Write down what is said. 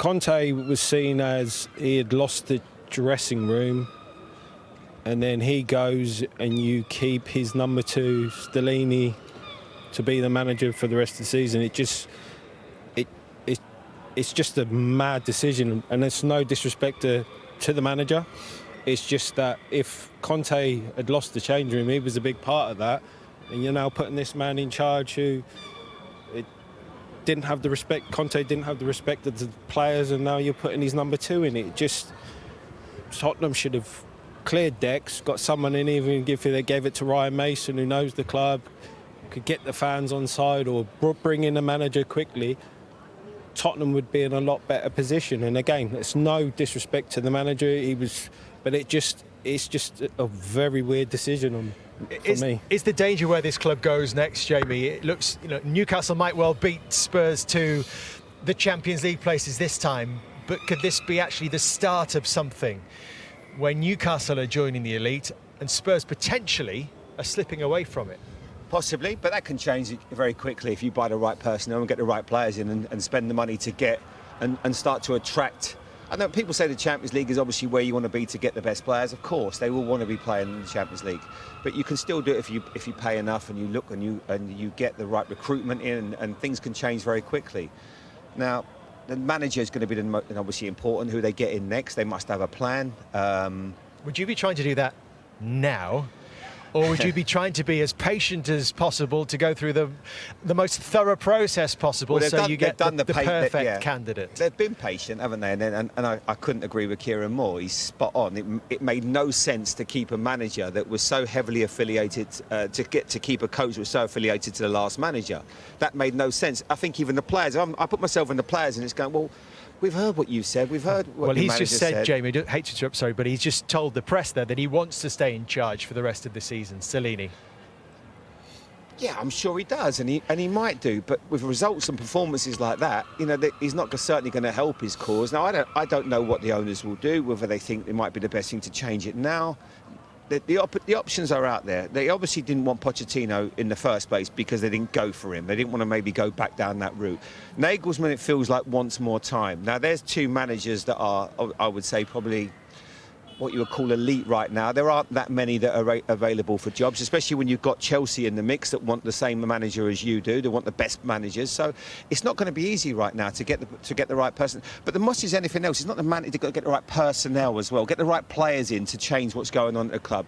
Conte was seen as he had lost the dressing room, and then he goes and you keep his number 2, Stellini, to be the manager for the rest of the season. It's just a mad decision, and it's no disrespect to the manager. It's just that if Conte had lost the change room, he was a big part of that, and you're now putting this man in charge who didn't have the respect. Conte didn't have the respect of the players, and now you're putting his number 2 in it. Just Tottenham should have cleared decks, got someone in, even if they gave it to Ryan Mason, who knows the club, could get the fans on side, or bring in a manager quickly. Tottenham would be in a lot better position. And again, it's no disrespect to the manager. But it's just a very weird decision for me. Is the danger where this club goes next, Jamie? It looks, Newcastle might well beat Spurs to the Champions League places this time, but could this be actually the start of something where Newcastle are joining the elite and Spurs potentially are slipping away from it? Possibly, but that can change very quickly if you buy the right personnel and get the right players in and spend the money to get and start to attract. I know people say the Champions League is obviously where you want to be to get the best players. Of course, they will want to be playing in the Champions League, but you can still do it if you pay enough and you look and you get the right recruitment in, and things can change very quickly. Now, the manager is going to be obviously important. Who they get in next, they must have a plan. Would you be trying to do that now? Or would you be trying to be as patient as possible to go through the most thorough process possible, so you get the perfect candidate? They've been patient, haven't they? And I couldn't agree with Kieron more. He's spot on. It made no sense to keep a manager that was so heavily affiliated, to keep a coach that was so affiliated to the last manager. That made no sense. I think even the players, I put myself in the players and it's going, well, we've heard what you said. We've heard what well, the he's manager just said, Jamie, I hate to interrupt, sorry, but he's just told the press there that he wants to stay in charge for the rest of the season. Stellini. Yeah, I'm sure he does, and he might do. But with results and performances like that, he's not certainly going to help his cause. Now, I don't know what the owners will do, whether they think it might be the best thing to change it now. The options are out there. They obviously didn't want Pochettino in the first place because they didn't go for him. They didn't want to maybe go back down that route. Nagelsmann, it feels like, wants more time. Now, there's 2 managers that are, I would say, probably what you would call elite right now. There aren't that many that are available for jobs, especially when you've got Chelsea in the mix that want the same manager as you do. They want the best managers. So it's not going to be easy right now to get the right person. But the must is anything else. It's not the manager. They've got to get the right personnel as well. Get the right players in to change what's going on at the club.